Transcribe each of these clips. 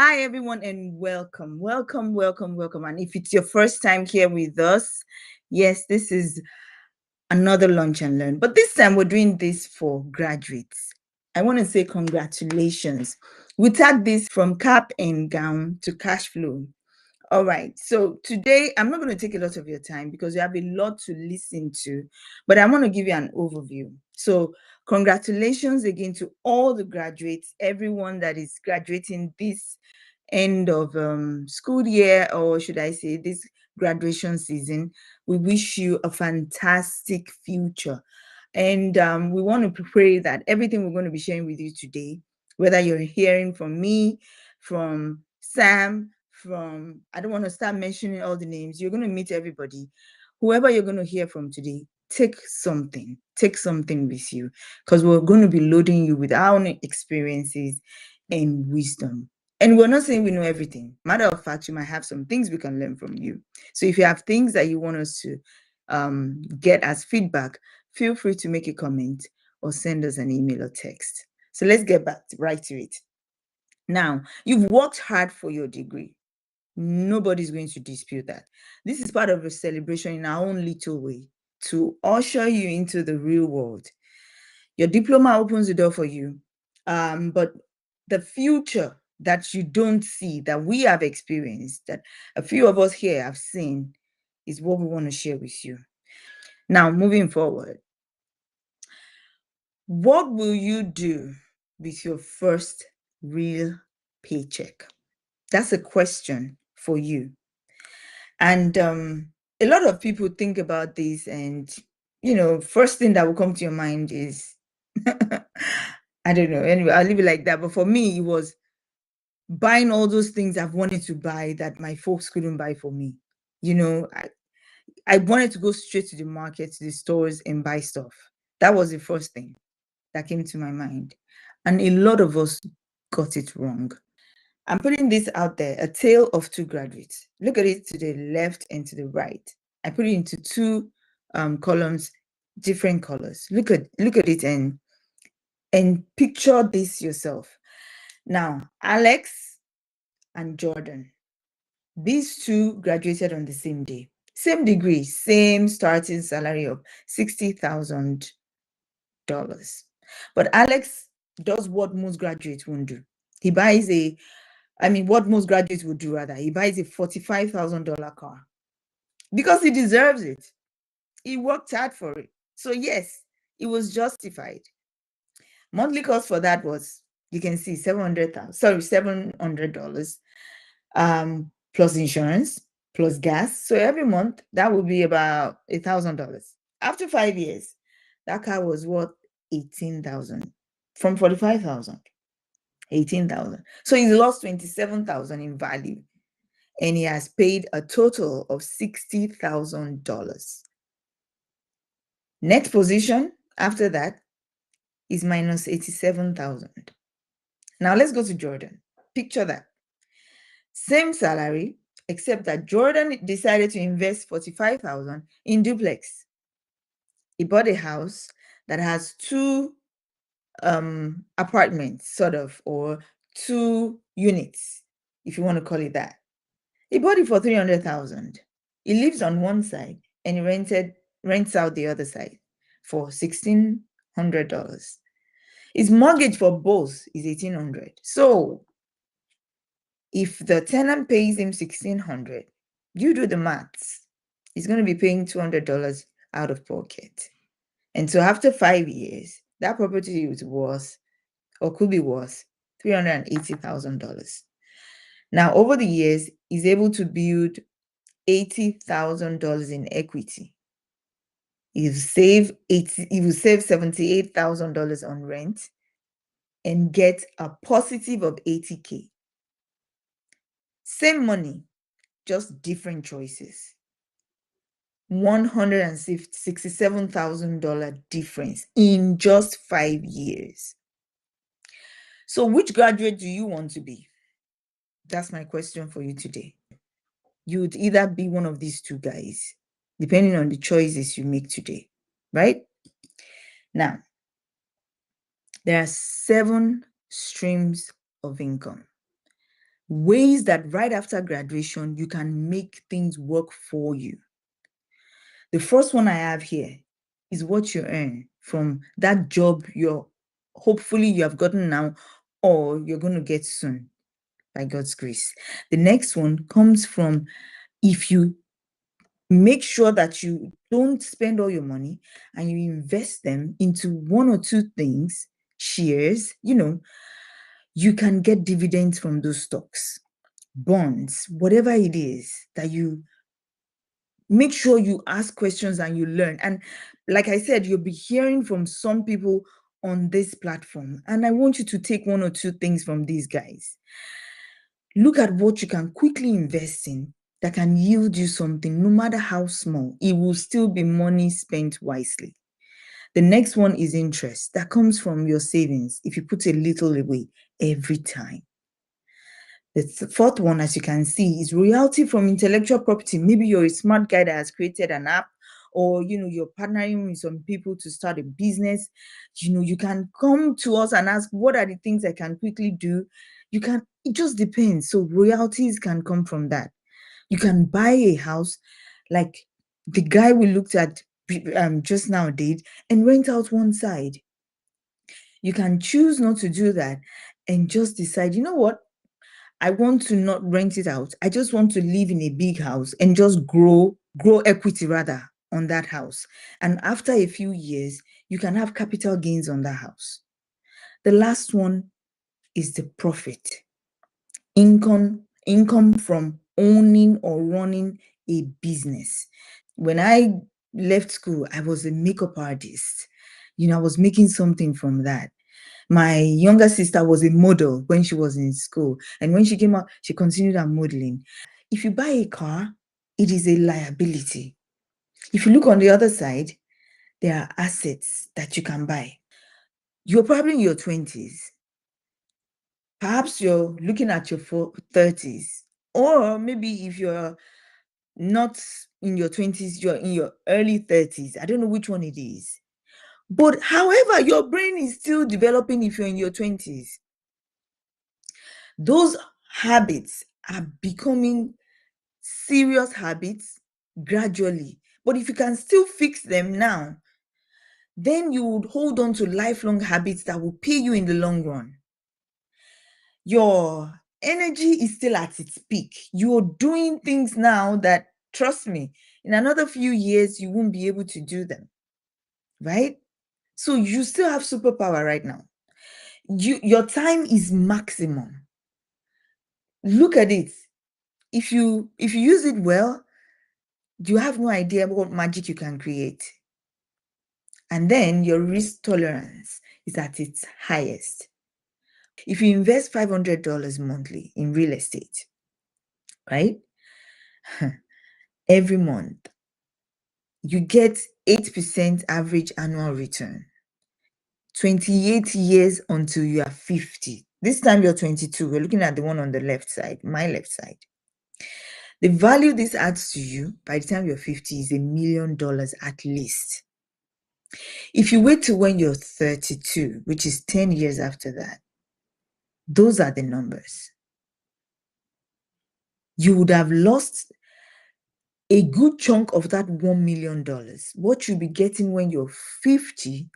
Hi, everyone, and welcome. And if it's your first time here with us, yes, this is another Lunch and Learn. But this time we're doing this for graduates. I want to say congratulations. We tag this from cap and gown to cash flow. All right. So today I'm not going to take a lot of your time because you have a lot to listen to, but I want to give you an overview. So congratulations again to all the graduates, everyone that is graduating this end of school year, or should I say this graduation season. We wish you a fantastic future. And we want to pray that everything we're going to be sharing with you today, whether you're hearing from me, from Sam, from, I don't want to start mentioning all the names, you're going to meet everybody. Whoever you're going to hear from today, take something with you, because we're going to be loading you with our own experiences and wisdom. And we're not saying we know everything. Matter of fact, you might have some things we can learn from you. So if you have things that you want us to get as feedback, feel free to make a comment or send us an email or text. So let's get back right to it. Now, you've worked hard for your degree. Nobody's going to dispute that. This is part of a celebration in our own little way to usher you into the real world. Your diploma opens the door for you, but the future that you don't see, that we have experienced, that a few of us here have seen, is what we want to share with you. Now, moving forward, what will you do with your first real paycheck? That's a question for you. And a lot of people think about this, and first thing that will come to your mind is I don't know. Anyway, I'll leave it like that. But for me, it was buying all those things I've wanted to buy that my folks couldn't buy for me. I wanted to go straight to the market, to the stores, and buy stuff. That was the first thing that came to my mind. And a lot of us got it wrong. I'm putting this out there, a tale of two graduates. Look at it to the left and to the right. I put it into two columns, different colors. Look at it and picture this yourself. Now, Alex and Jordan, these two graduated on the same day, same degree, same starting salary of $60,000. But Alex does what most graduates won't do. He buys what most graduates would do rather. He buys a $45,000 car because he deserves it. He worked hard for it. So yes, it was justified. Monthly cost for that was, you can see, $700 plus insurance plus gas. So every month that would be about $1,000. After 5 years, that car was worth 18,000 from 45,000. 18,000. So he lost 27,000 in value, and he has paid a total of $60,000. Net position after that is minus 87,000. Now let's go to Jordan. Picture that. Same salary, except that Jordan decided to invest 45,000 in duplex. He bought a house that has two apartments, sort of, or two units, if you want to call it that. He bought it for 300,000. He lives on one side and he rents out the other side for $1,600. His mortgage for both is $1,800. So if the tenant pays him $1,600, you do the maths. He's going to be paying $200 out of pocket. And so after 5 years, that property is worth, or could be worth, $380,000. Now, over the years, he's able to build $80,000 in equity. He will save $78,000 on rent and get a positive of $80K. Same money, just different choices. $167,000 difference in just 5 years. So which graduate do you want to be? That's my question for you today. You would either be one of these two guys, depending on the choices you make today, right? Now, there are 7 streams of income. ways that right after graduation, you can make things work for you. The first one I have here is what you earn from that job hopefully you have gotten now or you're going to get soon by God's grace. The next one comes from if you make sure that you don't spend all your money and you invest them into one or two things, shares, you can get dividends from those stocks, bonds, whatever it is that you make sure you ask questions and you learn. And like I said, you'll be hearing from some people on this platform. And I want you to take one or two things from these guys. Look at what you can quickly invest in that can yield you something, no matter how small. It will still be money spent wisely. The next one is interest that comes from your savings if you put a little away every time. The fourth one, as you can see, is royalty from intellectual property. Maybe you're a smart guy that has created an app, or you're partnering with some people to start a business. You can come to us and ask, what are the things I can quickly do? It just depends. So royalties can come from that. You can buy a house like the guy we looked at just now did and rent out one side. You can choose not to do that and just decide, you know what? I want to not rent it out. I just want to live in a big house and just grow equity rather on that house. And after a few years, you can have capital gains on that house. The last one is the profit. Income from owning or running a business. When I left school, I was a makeup artist. I was making something from that. My younger sister was a model when she was in school. And when she came out, she continued her modeling. If you buy a car, it is a liability. If you look on the other side, there are assets that you can buy. You're probably in your 20s. Perhaps you're looking at your 30s. Or maybe if you're not in your 20s, you're in your early 30s. I don't know which one it is. But however, your brain is still developing if you're in your 20s. Those habits are becoming serious habits gradually. But if you can still fix them now, then you would hold on to lifelong habits that will pay you in the long run. Your energy is still at its peak. You're doing things now that, trust me, in another few years, you won't be able to do them, right? So you still have superpower right now. Your time is maximum. Look at it. If you use it well, you have no idea what magic you can create. And then your risk tolerance is at its highest. If you invest $500 monthly in real estate, right? Every month, you get 8% average annual return. 28 years until you are 50. This time you're 22. We're looking at the one on the left side, my left side. The value this adds to you by the time you're 50 is $1 million at least. If you wait till when you're 32, which is 10 years after that, those are the numbers. You would have lost a good chunk of that $1 million. What you'll be getting when you're 50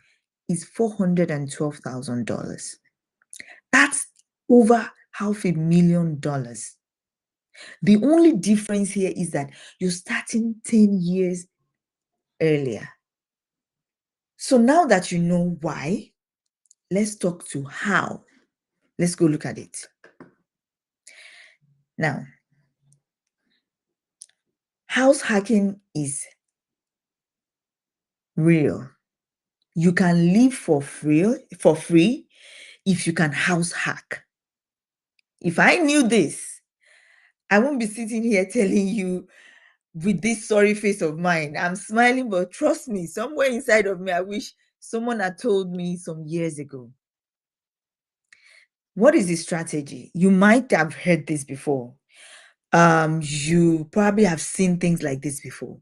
is $412,000. That's over $500,000. The only difference here is that you're starting 10 years earlier. So now that you know why, let's talk to how. Let's go look at it. Now, house hacking is real. You can live for free if you can house hack. If I knew this, I won't be sitting here telling you with this sorry face of mine. I'm smiling, but trust me, somewhere inside of me, I wish someone had told me some years ago. What is the strategy? You might have heard this before. You probably have seen things like this before.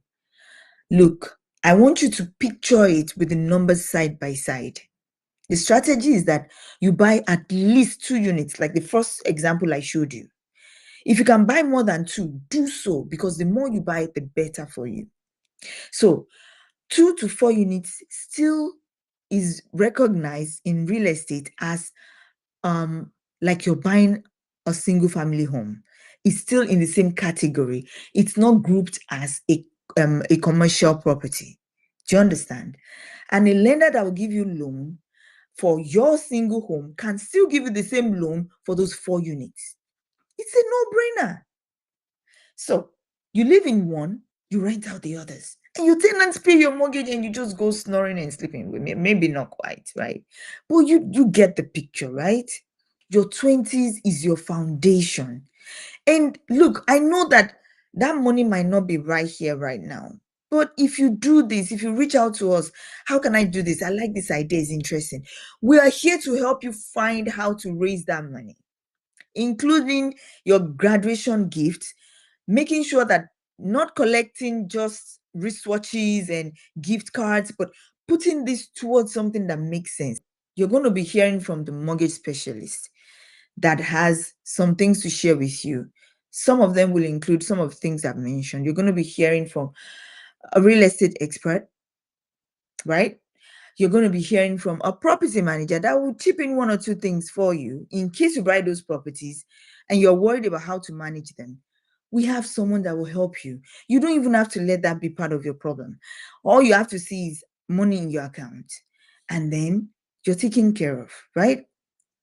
Look, I want you to picture it with the numbers side by side. The strategy is that you buy at least 2 units, like the first example I showed you. If you can buy more than 2, do so, because the more you buy, the better for you. So 2 to 4 units still is recognized in real estate as like you're buying a single family home. It's still in the same category. It's not grouped as a commercial property. Do you understand? And a lender that will give you loan for your single home can still give you the same loan for those 4 units. It's a no-brainer. So you live in one, you rent out the others, and your tenants pay your mortgage, and you just go snoring and sleeping with me. Maybe not quite, right? But you get the picture, right? Your 20s is your foundation. And look, I know that money might not be right here, right now. But if you do this, if you reach out to us, how can I do this? I like this idea, it's interesting. We are here to help you find how to raise that money, including your graduation gift, making sure that not collecting just wristwatches and gift cards, but putting this towards something that makes sense. You're going to be hearing from the mortgage specialist that has some things to share with you. Some of them will include some of the things I've mentioned. You're going to be hearing from a real estate expert, right? You're going to be hearing from a property manager that will chip in 1 or 2 things for you in case you buy those properties and you're worried about how to manage them. We have someone that will help you. You don't even have to let that be part of your problem. All you have to see is money in your account, and then you're taken care of, right?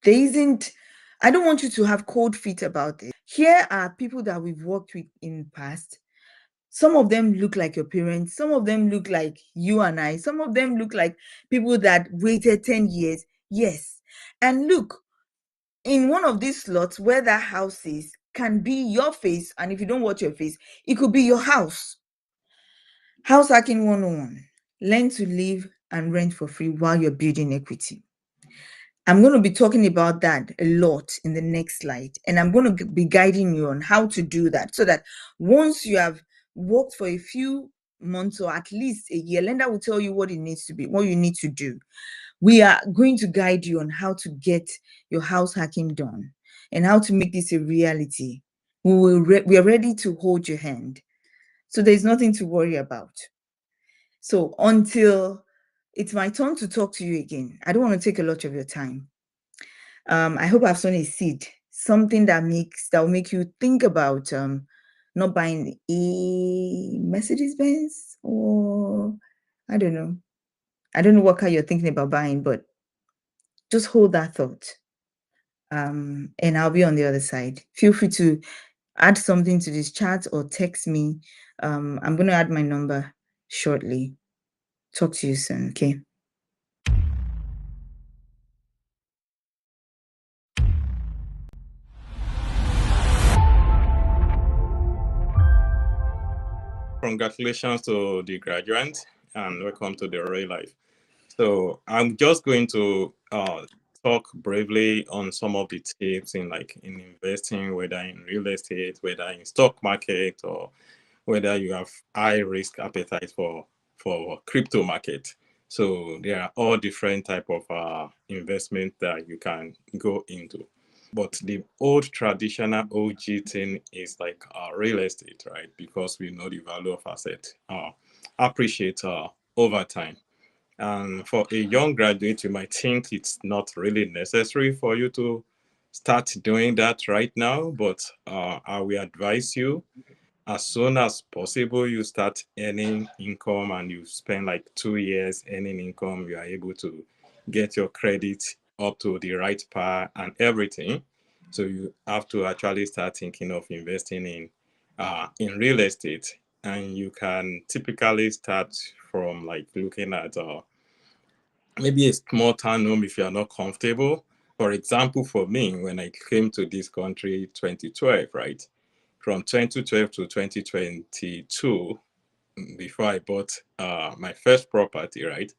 I don't want you to have cold feet about it. Here are people that we've worked with in the past. Some of them look like your parents. Some of them look like you and I. Some of them look like people that waited 10 years. Yes. And look, in one of these slots where that house is, can be your face. And if you don't watch your face, it could be your house. House hacking 101. Learn to live and rent for free while you're building equity. I'm going to be talking about that a lot in the next slide. And I'm going to be guiding you on how to do that so that once you have worked for a few months or at least a year, lender will tell you what it needs to be, what you need to do. We are going to guide you on how to get your house hacking done and how to make this a reality. We are ready to hold your hand. So there's nothing to worry about. So until it's my turn to talk to you again, I don't want to take a lot of your time. I hope I've sown a seed, something that will make you think about not buying a Mercedes Benz, or I don't know. I don't know what car you're thinking about buying, but just hold that thought. And I'll be on the other side. Feel free to add something to this chat or text me. I'm going to add my number shortly. Talk to you soon, okay? Congratulations to the graduate and welcome to the real life. So I'm just going to talk briefly on some of the tips in investing, whether in real estate, whether in stock market, or whether you have high risk appetite for crypto market. So there are all different type of investment that you can go into. But the old traditional OG thing is like real estate, right? Because we know the value of asset appreciate over time. And for a young graduate, you might think it's not really necessary for you to start doing that right now, but I will advise you as soon as possible you start earning income and you spend like 2 years earning income, you are able to get your credit up to the right par and everything. So you have to actually start thinking of investing in real estate, and you can typically start from like looking at maybe a small town home if you are not comfortable. For example, for me, when I came to this country 2012, right? From 2012 to 2022, before I bought my first property, right?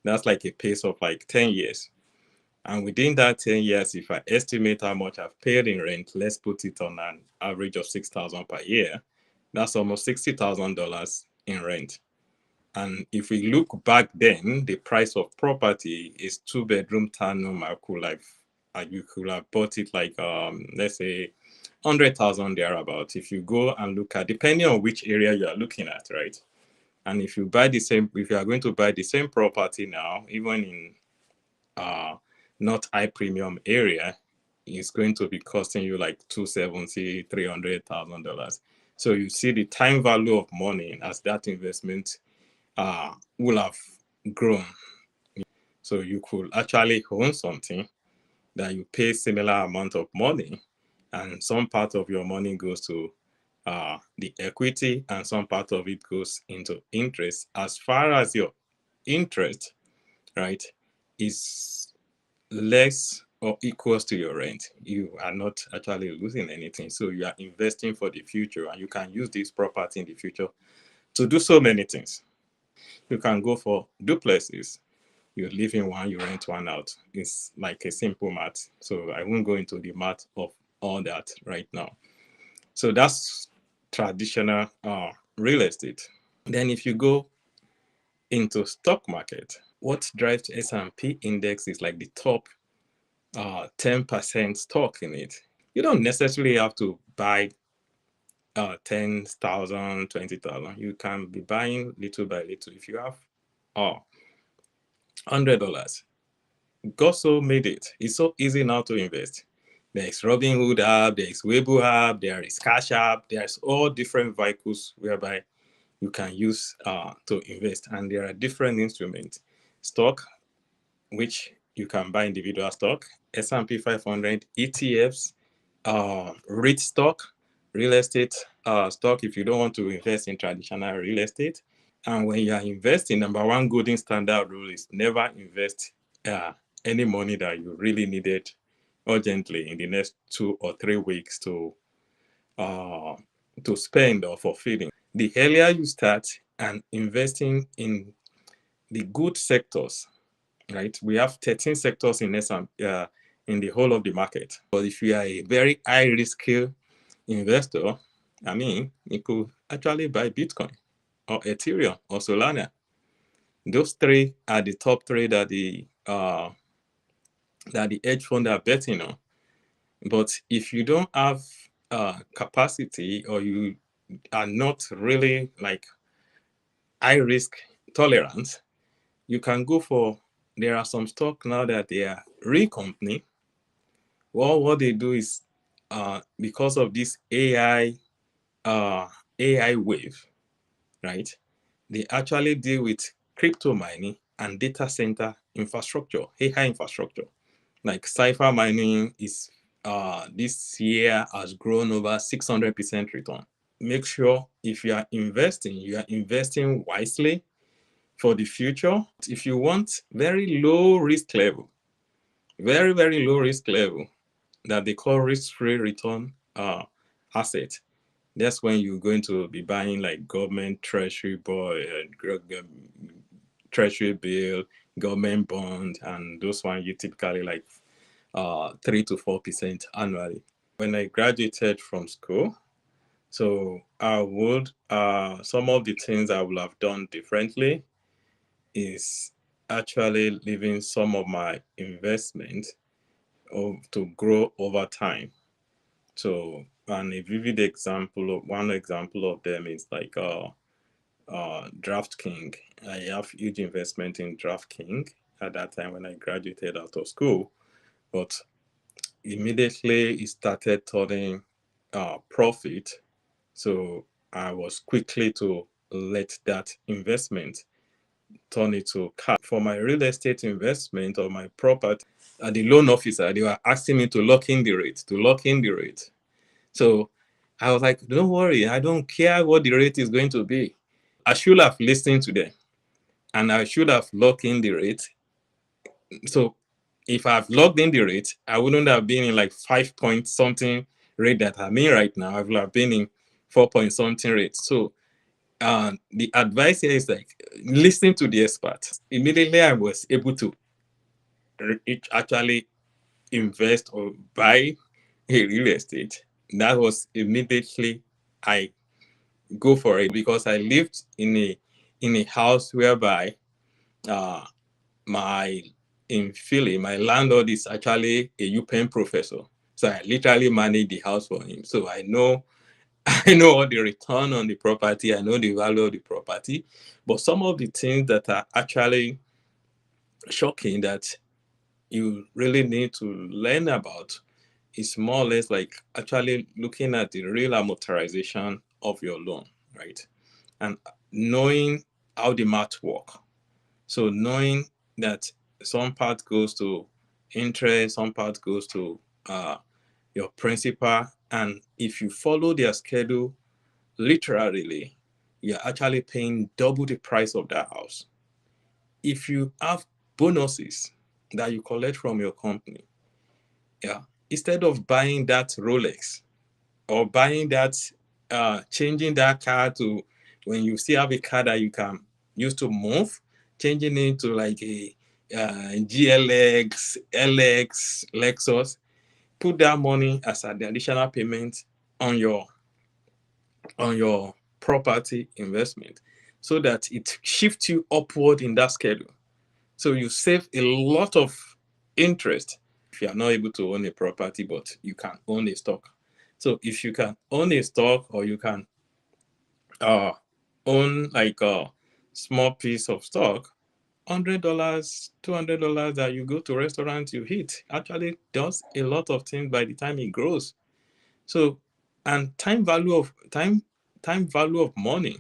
That's like a pace of like 10 years. And within that 10 years, if I estimate how much I've paid in rent, let's put it on an average of 6,000 per year. That's almost $60,000 in rent. And if we look back then, the price of property is 2-bedroom townhome. You could have bought it like let's say 100,000 thereabout. If you go and look at, depending on which area you are looking at, right? And if you are going to buy the same property now, even in not high premium area, it's going to be costing you like 270, $300,000. So you see the time value of money as that investment will have grown. So you could actually own something that you pay similar amount of money, and some part of your money goes to the equity, and some part of it goes into interest. As far as your interest, right, is less or equals to your rent, you are not actually losing anything. So you are investing for the future, and you can use this property in the future to do so many things. You can go for duplexes. You live in one, you rent one out. It's like a simple math. So I won't go into the math of all that right now. So that's traditional real estate. Then if you go into stock market, what drives S&P index is like the top 10% stock in it. You don't necessarily have to buy 10,000, 20,000. You can be buying little by little. If you have $100, God so made it. It's so easy now to invest. There's Robinhood app, there's Weibo app, there is Cash app, there's all different vehicles whereby you can use to invest. And there are different instruments. Stock, which you can buy individual stock, S&P 500, ETFs, REIT stock, real estate stock if you don't want to invest in traditional real estate. And when you are investing, number one golden standard rule is never invest any money that you really needed urgently in the next 2 or 3 weeks to spend or for feeding. The earlier you start and investing in the good sectors, right? We have 13 sectors in in the whole of the market. But if you are a very high risk investor, I mean, you could actually buy Bitcoin or Ethereum or Solana. Those three are the top three that the hedge fund are betting on. But if you don't have capacity, or you are not really like high risk tolerance, you can go for, there are some stock now that they are real company. Well, what they do is because of this AI wave, right? They actually deal with crypto mining and data center infrastructure, AI infrastructure. Like cipher mining is this year has grown over 600% return. Make sure if you are investing wisely for the future. If you want very low risk level, very, very low risk level that they call risk-free return asset, that's when you're going to be buying like government treasury bill, government bond, and those ones you typically like 3 to 4% annually. When I graduated from school, so I would some of the things I would have done differently is actually leaving some of my investment to grow over time. So, and a vivid example of one example of them is like DraftKings. I have huge investment in DraftKings at that time when I graduated out of school, but immediately it started turning profit. So I was quickly to let that investment turn it to cash. For my real estate investment or my property, the loan officer, they were asking me to lock in the rate. So I was like, don't worry, I don't care what the rate is going to be. I should have listened to them and I should have locked in the rate. So if I've logged in the rate, I wouldn't have been in like 5 point something rate that I'm in right now. I would have been in 4 point something rate. So the advice here is like listening to the expert. Immediately I was able to actually invest or buy a real estate. That was immediately I go for it, because I lived in a house whereby my in Philly, my landlord is actually a UPenn professor. So I literally manage the house for him. So I know I know all the return on the property, I know the value of the property. But some of the things that are actually shocking that you really need to learn about is more or less like actually looking at the real amortization of your loan, right? And knowing how the math work. So knowing that some part goes to interest, some part goes to your principal, and if you follow their schedule literally, you're actually paying double the price of that house. If you have bonuses that you collect from your company, yeah, instead of buying that Rolex or buying that, changing that car to, when you still have a car that you can use to move, changing it to like a GLX, LX, Lexus, put that money as an additional payment on your on your property investment so that it shifts you upward in that schedule. So you save a lot of interest if you are not able to own a property, but you can own a stock. So if you can own a stock, or you can uh, own like a small piece of stock, $100, $200 that you go to restaurant you eat actually does a lot of things by the time it grows. So, and time value of money.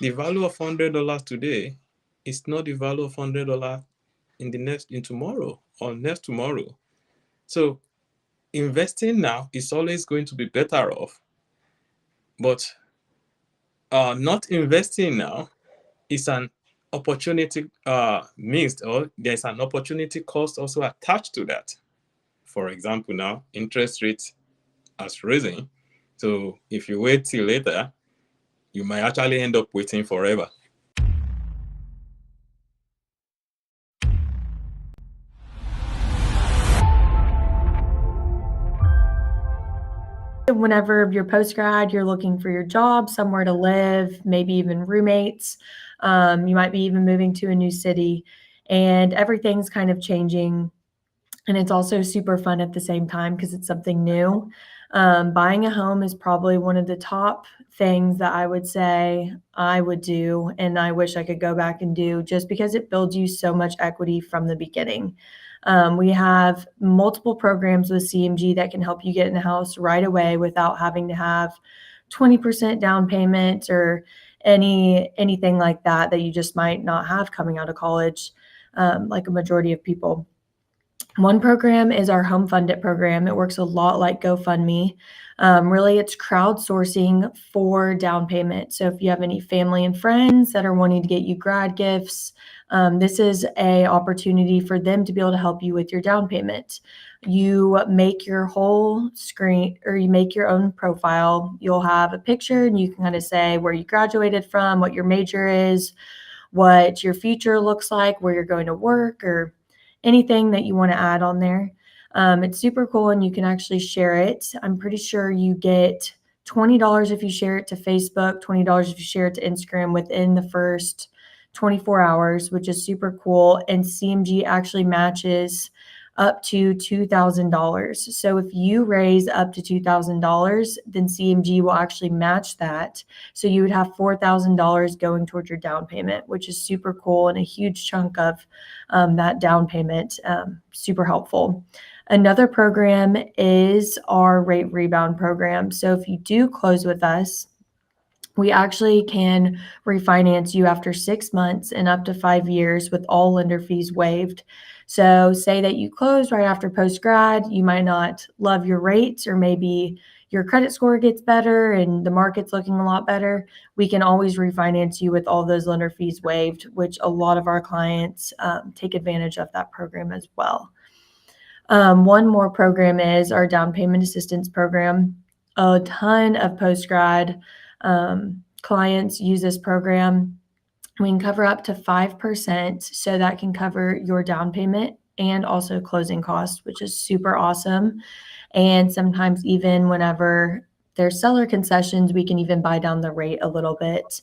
The value of $100 today is not the value of $100 in tomorrow or next tomorrow. So investing now is always going to be better off, but not investing now is an opportunity missed, or there's an opportunity cost also attached to that. For example, now interest rates has risen, so if you wait till later, you might actually end up waiting forever. Whenever you're post grad, you're looking for your job, somewhere to live, maybe even roommates. You might be even moving to a new city, and everything's kind of changing. And it's also super fun at the same time because it's something new. Buying a home is probably one of the top things that I would say I would do, and I wish I could go back and do, just because it builds you so much equity from the beginning. We have multiple programs with CMG that can help you get in a house right away without having to have 20% down payment or anything like that you just might not have coming out of college, like a majority of people. One program is our Home Fund It program. It works a lot like GoFundMe. Really, it's crowdsourcing for down payment. So if you have any family and friends that are wanting to get you grad gifts, this is a opportunity for them to be able to help you with your down payment. You make your whole screen, or you make your own profile. You'll have a picture, and you can kind of say where you graduated from, what your major is, what your future looks like, where you're going to work, or anything that you want to add on there. It's super cool, and you can actually share it. I'm pretty sure you get $20 if you share it to Facebook, $20 if you share it to Instagram within the first 24 hours, which is super cool. And CMG actually matches up to $2,000. So if you raise up to $2,000, then CMG will actually match that. So you would have $4,000 going towards your down payment, which is super cool, and a huge chunk of that down payment, super helpful. Another program is our rate rebound program. So if you do close with us, we actually can refinance you after 6 months and up to 5 years with all lender fees waived. So say that you close right after post grad, you might not love your rates, or maybe your credit score gets better and the market's looking a lot better. We can always refinance you with all those lender fees waived, which a lot of our clients take advantage of that program as well. One more program is our down payment assistance program. A ton of post grad clients use this program. We can cover up to 5%, so that can cover your down payment and also closing costs, which is super awesome. And sometimes even whenever there's seller concessions. We can even buy down the rate a little bit,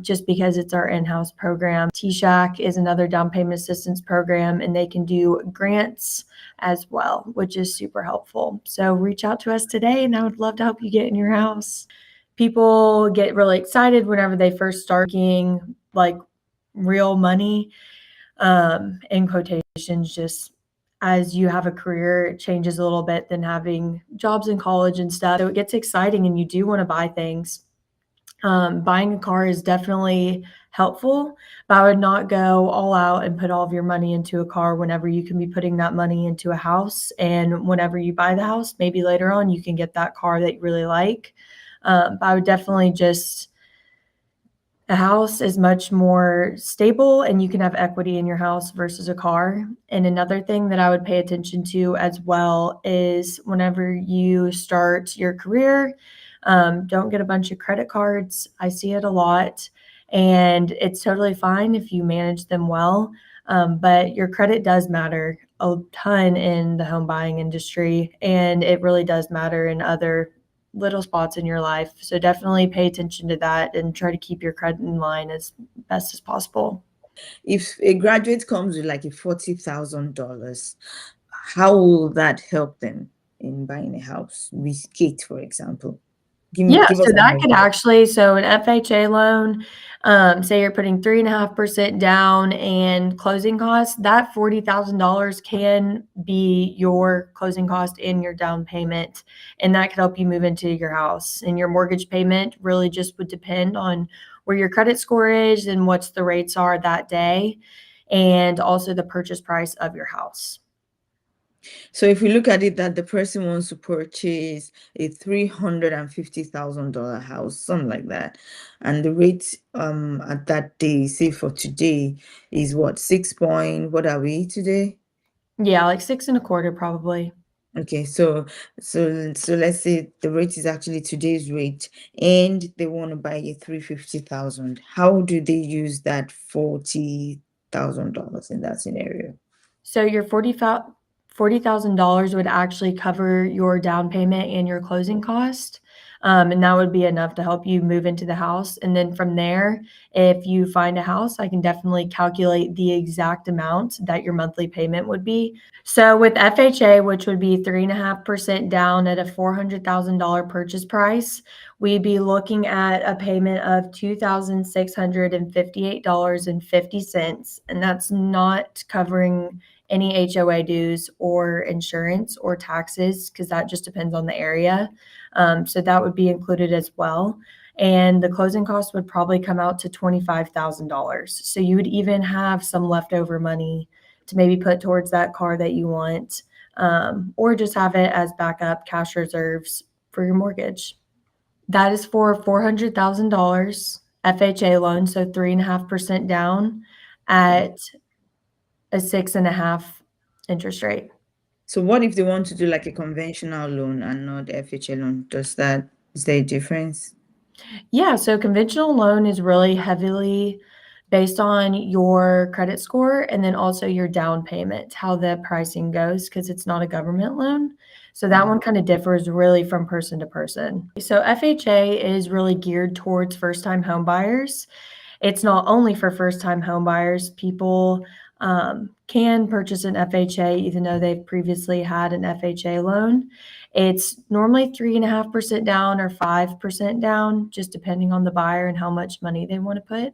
just because it's our in-house program. T-Shack is another down payment assistance program, and they can do grants as well, which is super helpful. So reach out to us today, and I would love to help you get in your house. People get really excited whenever they first start making like real money, in quotations, just as you have a career, it changes a little bit than having jobs in college and stuff. So it gets exciting and you do want to buy things. Buying a car is definitely helpful, but I would not go all out and put all of your money into a car whenever you can be putting that money into a house. And whenever you buy the house, maybe later on you can get that car that you really like. But I would definitely just, a house is much more stable and you can have equity in your house versus a car. And another thing that I would pay attention to as well is whenever you start your career, don't get a bunch of credit cards. I see it a lot, and it's totally fine if you manage them well. But your credit does matter a ton in the home buying industry, and it really does matter in other little spots in your life. So definitely pay attention to that and try to keep your credit in line as best as possible. If a graduate comes with like a $40,000, how will that help them in buying a house with Kate, for example? Yeah, Give so us an that could idea. actually, so an FHA loan, say you're putting 3.5% down and closing costs, that $40,000 can be your closing cost and your down payment, and that could help you move into your house. And your mortgage payment really just would depend on where your credit score is and what's the rates are that day, and also the purchase price of your house. So if we look at it that the person wants to purchase a $350,000 house, something like that, and the rate at that day, say for today, is what, what are we today? Yeah, like 6.25 probably. Okay, so let's say the rate is actually today's rate, and they want to buy a 350,000. How do they use that $40,000 in that scenario? So your $40,000 would actually cover your down payment and your closing cost. And that would be enough to help you move into the house. And then from there, if you find a house, I can definitely calculate the exact amount that your monthly payment would be. So with FHA, which would be 3.5% down at a $400,000 purchase price, we'd be looking at a payment of $2,658.50. And that's not covering any HOA dues or insurance or taxes, because that just depends on the area. So that would be included as well. And the closing cost would probably come out to $25,000. So you would even have some leftover money to maybe put towards that car that you want, or just have it as backup cash reserves for your mortgage. That is for $400,000 FHA loan, so 3.5% down at a 6.5 interest rate. So what if they want to do like a conventional loan and not FHA loan? Is there a difference? Yeah, so conventional loan is really heavily based on your credit score and then also your down payment, how the pricing goes, because it's not a government loan. So that one kind of differs really from person to person. So FHA is really geared towards first-time home buyers. It's not only for first-time home buyers. People can purchase an FHA even though they've previously had an FHA loan. It's normally 3.5% down or 5% down, just depending on the buyer and how much money they want to put.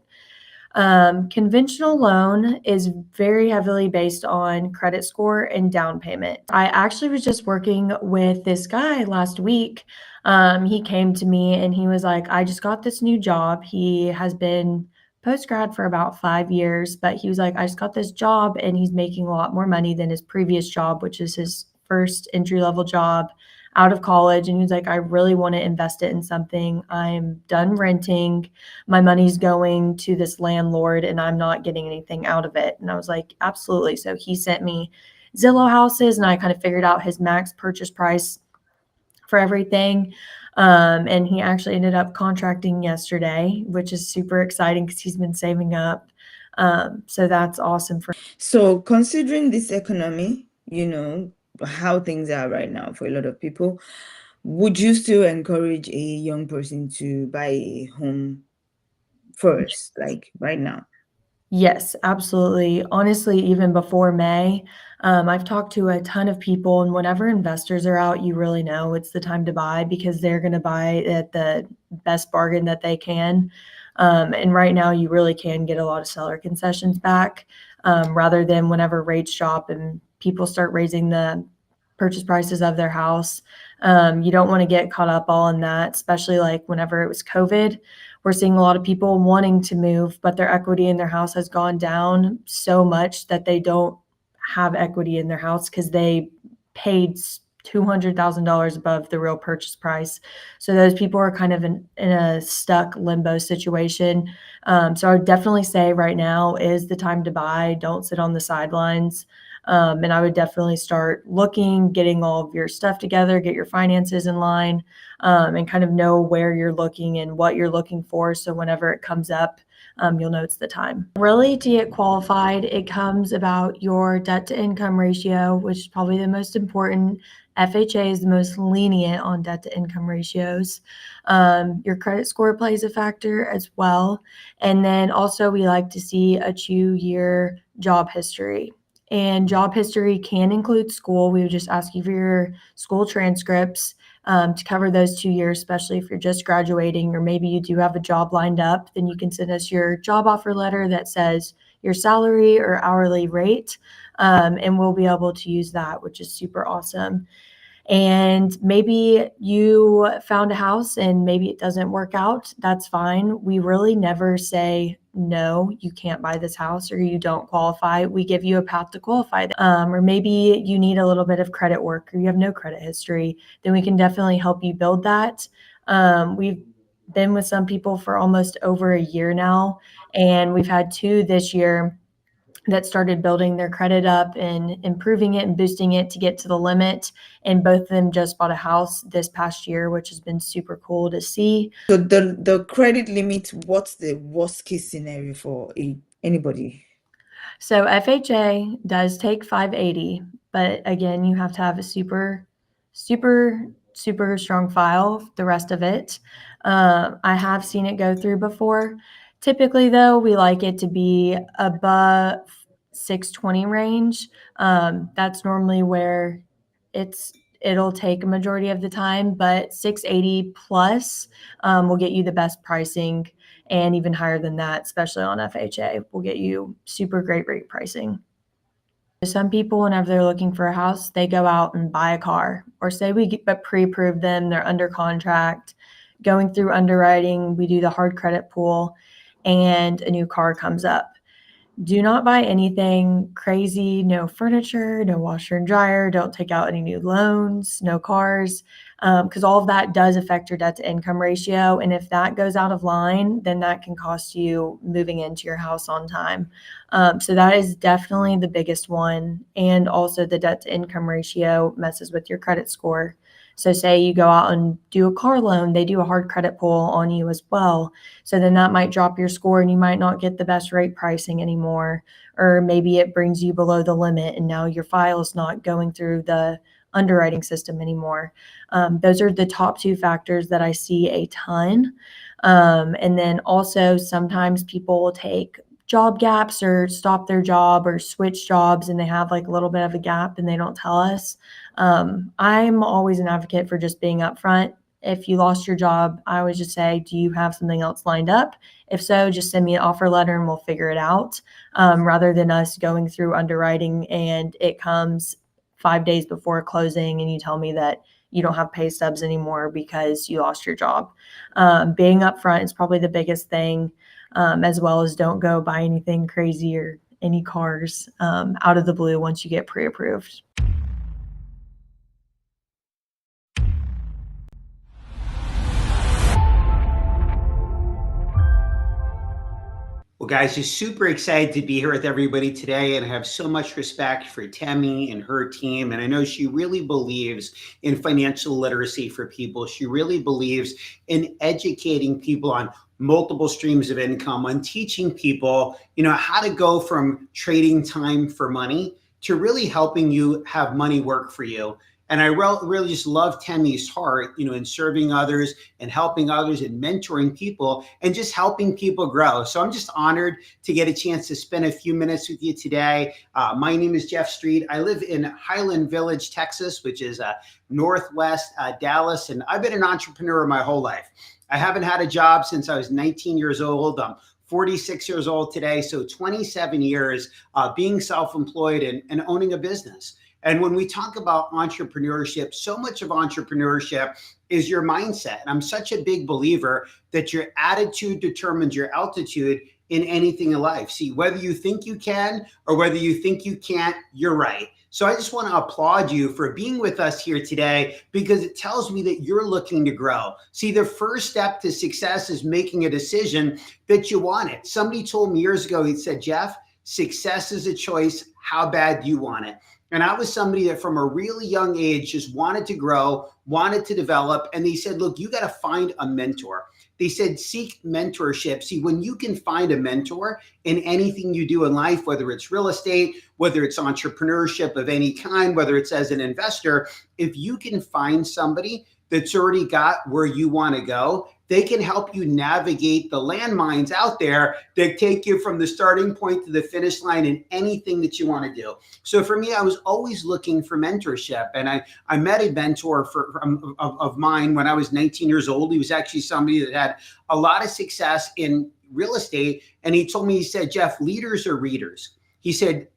Conventional loan is very heavily based on credit score and down payment. I actually was just working with this guy last week. He came to me and he was like, I just got this new job. He has been post grad for about 5 years, but he was like, I just got this job and he's making a lot more money than his previous job, which is his first entry level job out of college. And he was like, I really want to invest it in something. I'm done renting. My money's going to this landlord and I'm not getting anything out of it. And I was like, absolutely. So he sent me Zillow houses and I kind of figured out his max purchase price for everything. And he actually ended up contracting yesterday, which is super exciting because he's been saving up. So that's awesome for. So considering this economy, how things are right now for a lot of people, would you still encourage a young person to buy a home first, like right now? Yes, absolutely. Honestly, even before May, I've talked to a ton of people, and whenever investors are out, you really know it's the time to buy because they're going to buy at the best bargain that they can. And right now, you really can get a lot of seller concessions back rather than whenever rates drop and people start raising the purchase prices of their house. You don't want to get caught up all in that, especially like whenever it was COVID. We're seeing a lot of people wanting to move, but their equity in their house has gone down so much that they don't have equity in their house because they paid $200,000 above the real purchase price. So those people are kind of in a stuck limbo situation. So I would definitely say right now is the time to buy. Don't sit on the sidelines. And I would definitely start looking, getting all of your stuff together, get your finances in line, and kind of know where you're looking and what you're looking for. So whenever it comes up, you'll know it's the time. Really, to get qualified, it comes about your debt to income ratio, which is probably the most important. FHA is the most lenient on debt to income ratios. Your credit score plays a factor as well. And then also, we like to see a 2-year job history. And job history can include school. We would just ask you for your school transcripts to cover those 2 years, especially if you're just graduating or maybe you do have a job lined up. Then you can send us your job offer letter that says your salary or hourly rate, and we'll be able to use that, which is super awesome. And maybe you found a house and maybe it doesn't work out. That's fine. We really never say, no, you can't buy this house or you don't qualify. We give you a path to qualify. Or maybe you need a little bit of credit work or you have no credit history. Then we can definitely help you build that. We've been with some people for almost over a year now, and we've had 2 this year that started building their credit up and improving it and boosting it to get to the limit. And both of them just bought a house this past year, which has been super cool to see. So the credit limit, what's the worst case scenario for anybody? So FHA does take 580, but again, you have to have a super, super, super strong file. The rest of it, I have seen it go through before. Typically, though, we like it to be above 620 range. That's normally where it'll take a majority of the time, but 680 plus will get you the best pricing, and even higher than that, especially on FHA, will get you super great rate pricing. Some people, whenever they're looking for a house, they go out and buy a car, or say we pre-approve them, they're under contract, going through underwriting, we do the hard credit pool, and a new car comes up. Do not buy anything crazy, no furniture, no washer and dryer, don't take out any new loans, no cars, because all of that does affect your debt to income ratio. And if that goes out of line, then that can cost you moving into your house on time. So that is definitely the biggest one. And also the debt to income ratio messes with your credit score. So say you go out and do a car loan, they do a hard credit pull on you as well. So then that might drop your score and you might not get the best rate pricing anymore. Or maybe it brings you below the limit and now your file is not going through the underwriting system anymore. Those are the top 2 factors that I see a ton. And then also sometimes people will take job gaps or stop their job or switch jobs and they have like a little bit of a gap and they don't tell us. I'm always an advocate for just being upfront. If you lost your job, I always just say, do you have something else lined up? If so, just send me an offer letter and we'll figure it out, rather than us going through underwriting and it comes 5 days before closing and you tell me that you don't have pay stubs anymore because you lost your job. Being upfront is probably the biggest thing, as well as don't go buy anything crazy or any cars out of the blue once you get pre-approved. Well, guys, just super excited to be here with everybody today and have so much respect for Temi and her team. And I know she really believes in financial literacy for people. She really believes in educating people on multiple streams of income, on teaching people, how to go from trading time for money to really helping you have money work for you. And I really just love Tammy's heart, in serving others and helping others and mentoring people and just helping people grow. So I'm just honored to get a chance to spend a few minutes with you today. My name is Jeff Street. I live in Highland Village, Texas, which is northwest Dallas. And I've been an entrepreneur my whole life. I haven't had a job since I was 19 years old. I'm 46 years old today. So 27 years being self-employed and owning a business. And when we talk about entrepreneurship, so much of entrepreneurship is your mindset. And I'm such a big believer that your attitude determines your altitude in anything in life. See, whether you think you can or whether you think you can't, you're right. So I just want to applaud you for being with us here today because it tells me that you're looking to grow. See, the first step to success is making a decision that you want it. Somebody told me years ago, he said, Jeff, success is a choice. How bad do you want it? And I was somebody that from a really young age just wanted to grow, wanted to develop. And they said, look, you got to find a mentor. They said, seek mentorship. See, when you can find a mentor in anything you do in life, whether it's real estate, whether it's entrepreneurship of any kind, whether it's as an investor, if you can find somebody that's already got where you want to go, they can help you navigate the landmines out there that take you from the starting point to the finish line in anything that you want to do. So for me, I was always looking for mentorship. And I met a mentor of mine when I was 19 years old. He was actually somebody that had a lot of success in real estate. And he told me, he said, Jeff, leaders are readers. He said,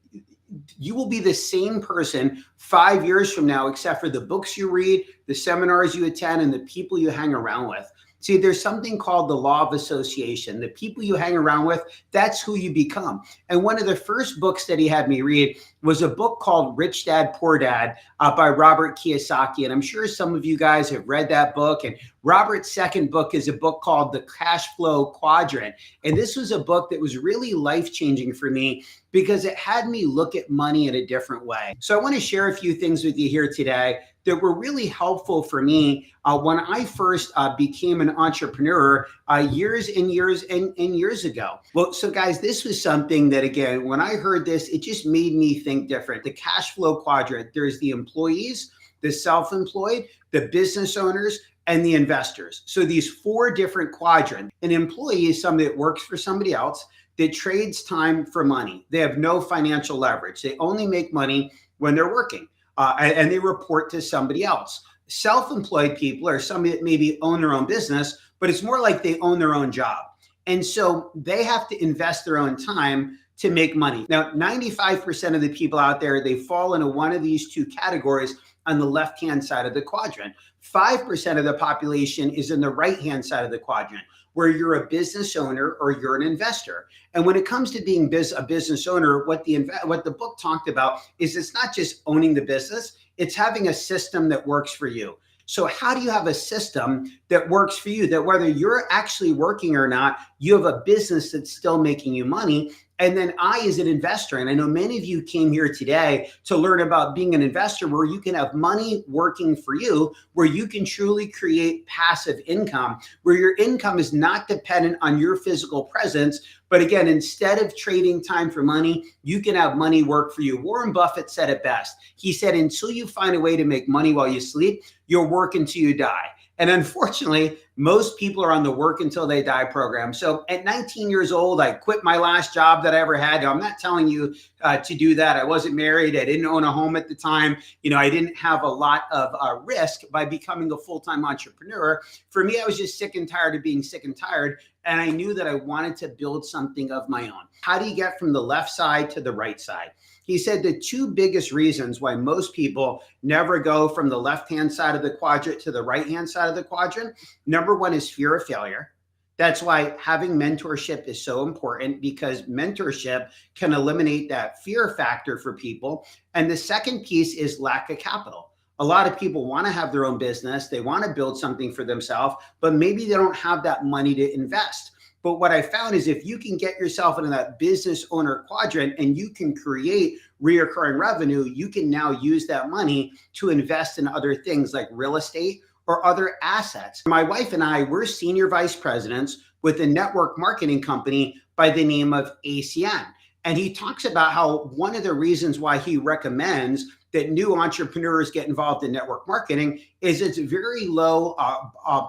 you will be the same person 5 years from now, except for the books you read, the seminars you attend, and the people you hang around with. See, there's something called the law of association. The people you hang around with, that's who you become. And one of the first books that he had me read was a book called Rich Dad, Poor Dad by Robert Kiyosaki. And I'm sure some of you guys have read that book. And Robert's second book is a book called The Cash Flow Quadrant. And this was a book that was really life-changing for me because it had me look at money in a different way. So I want to share a few things with you here today that were really helpful for me when I first became an entrepreneur years and years and years ago. Well, so guys, this was something that, again, when I heard this, it just made me think different. The cash flow quadrant, there's the employees, the self-employed, the business owners, and the investors. So these four different quadrants. An employee is somebody that works for somebody else that trades time for money. They have no financial leverage. They only make money when they're working. And they report to somebody else. Self-employed people are somebody that maybe own their own business, but it's more like they own their own job. And so they have to invest their own time to make money. Now, 95% of the people out there, they fall into one of these two categories on the left-hand side of the quadrant. 5% of the population is in the right-hand side of the quadrant, where you're a business owner or you're an investor. And when it comes to being a business owner, what the book talked about is it's not just owning the business, it's having a system that works for you. So how do you have a system that works for you, that whether you're actually working or not, you have a business that's still making you money? And then I, as an investor, and I know many of you came here today to learn about being an investor where you can have money working for you, where you can truly create passive income, where your income is not dependent on your physical presence. But again, instead of trading time for money, you can have money work for you. Warren Buffett said it best. He said, until you find a way to make money while you sleep, you'll work until you die. And unfortunately, most people are on the work until they die program. So at 19 years old, I quit my last job that I ever had. Now, I'm not telling you to do that. I wasn't married. I didn't own a home at the time. I didn't have a lot of risk by becoming a full-time entrepreneur. For me, I was just sick and tired of being sick and tired. And I knew that I wanted to build something of my own. How do you get from the left side to the right side? He said the two biggest reasons why most people never go from the left-hand side of the quadrant to the right-hand side of the quadrant. Number one is fear of failure. That's why having mentorship is so important, because mentorship can eliminate that fear factor for people. And the second piece is lack of capital. A lot of people want to have their own business. They want to build something for themselves, but maybe they don't have that money to invest. But what I found is if you can get yourself into that business owner quadrant and you can create reoccurring revenue, you can now use that money to invest in other things like real estate or other assets. My wife and I, we're senior vice presidents with a network marketing company by the name of ACN. And he talks about how one of the reasons why he recommends that new entrepreneurs get involved in network marketing is it's very low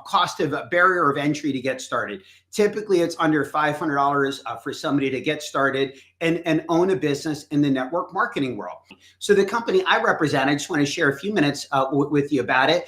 cost of barrier of entry to get started. Typically, it's under $500 for somebody to get started and own a business in the network marketing world. So the company I represent, I just want to share a few minutes with you about it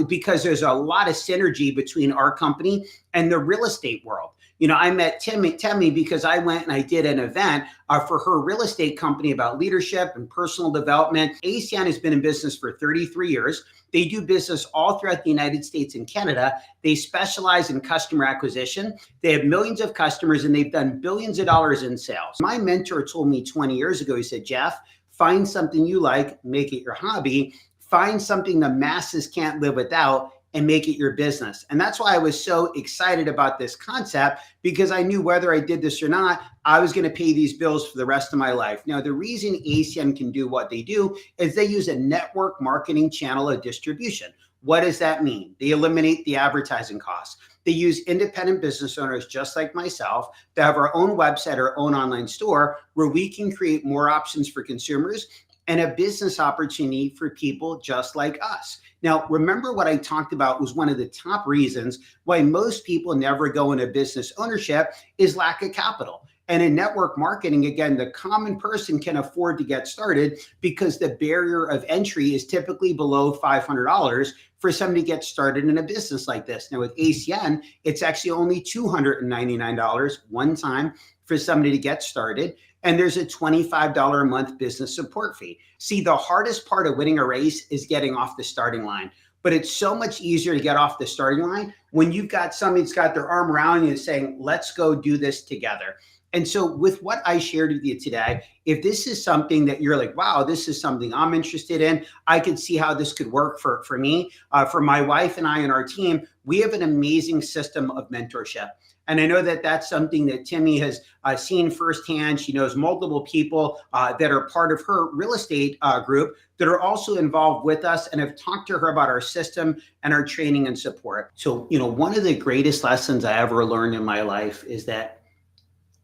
because there's a lot of synergy between our company and the real estate world. You know, I met Temi because I went and I did an event for her real estate company about leadership and personal development. ACN has been in business for 33 years. They do business all throughout the United States and Canada. They specialize in customer acquisition. They have millions of customers and they've done billions of dollars in sales. My mentor told me 20 years ago, he said, Jeff, find something you like, make it your hobby, find something the masses can't live without, and make it your business. And that's why I was so excited about this concept, because I knew whether I did this or not, I was going to pay these bills for the rest of my life. Now, the reason ACN can do what they do is they use a network marketing channel of distribution. What does that mean? They eliminate the advertising costs. They use independent business owners just like myself to have our own website or own online store where we can create more options for consumers and a business opportunity for people just like us. Now, remember what I talked about was one of the top reasons why most people never go into business ownership is lack of capital. And in network marketing, again, the common person can afford to get started because the barrier of entry is typically below $500 for somebody to get started in a business like this. Now with ACN, it's actually only $299 one time for somebody to get started. And there's a $25 a month business support fee. See, the hardest part of winning a race is getting off the starting line. But it's so much easier to get off the starting line when you've got somebody that's got their arm around you saying, let's go do this together. And so with what I shared with you today, if this is something that you're like, wow, this is something I'm interested in, I could see how this could work for me, for my wife and I and our team, we have an amazing system of mentorship. And I know that that's something that Temi has seen firsthand. She knows multiple people that are part of her real estate group that are also involved with us and have talked to her about our system and our training and support. So, you know, one of the greatest lessons I ever learned in my life is that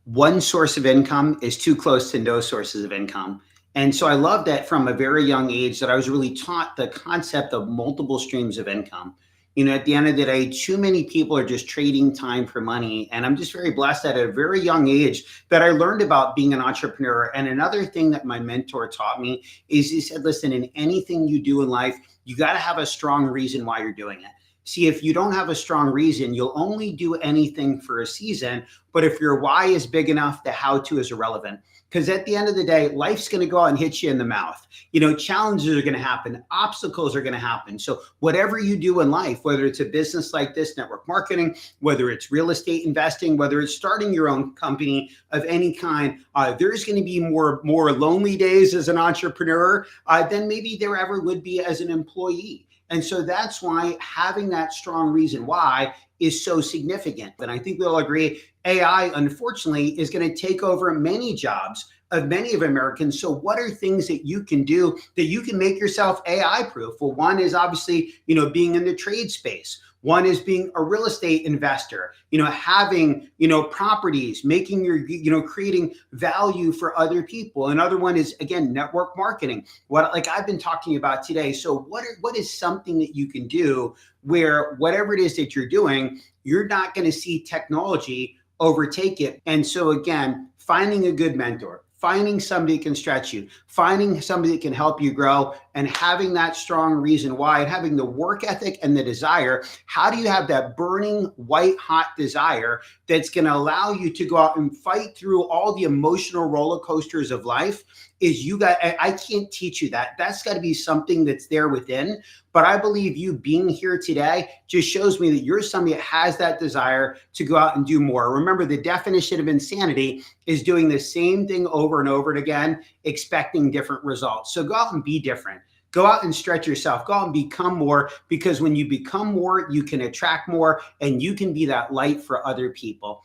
one source of income is too close to no sources of income. And so I love that from a very young age that I was really taught the concept of multiple streams of income. You know, at the end of the day, too many people are just trading time for money. And I'm just very blessed at a very young age that I learned about being an entrepreneur. And another thing that my mentor taught me is he said, listen, in anything you do in life, you got to have a strong reason why you're doing it. See, if you don't have a strong reason, you'll only do anything for a season. But if your why is big enough, the how to is irrelevant. Because at the end of the day, life's going to go out and hit you in the mouth. You know, challenges are going to happen. Obstacles are going to happen. So whatever you do in life, whether it's a business like this, network marketing, whether it's real estate investing, whether it's starting your own company of any kind, there's going to be more lonely days as an entrepreneur than maybe there ever would be as an employee. And so that's why having that strong reason why is so significant. And I think we'll agree, AI, unfortunately, is going to take over many jobs of many of Americans. So what are things that you can do that you can make yourself AI proof? Well, one is obviously, you know, being in the trade space. One is being a real estate investor, you know, having, you know, properties, making your, you know, creating value for other people. Another one is, again, network marketing, what like I've been talking about today. So what is something that you can do where whatever it is that you're doing, you're not going to see technology overtake it. And so again, finding a good mentor, finding somebody that can stretch you, finding somebody that can help you grow, and having that strong reason why, and having the work ethic and the desire. How do you have that burning white hot desire that's going to allow you to go out and fight through all the emotional roller coasters of life? I can't teach you that. That's got to be something that's there within. But I believe you being here today just shows me that you're somebody that has that desire to go out and do more. Remember, the definition of insanity is doing the same thing over and over again, expecting different results. So go out and be different. Go out and stretch yourself. Go out and become more, because when you become more, you can attract more and you can be that light for other people.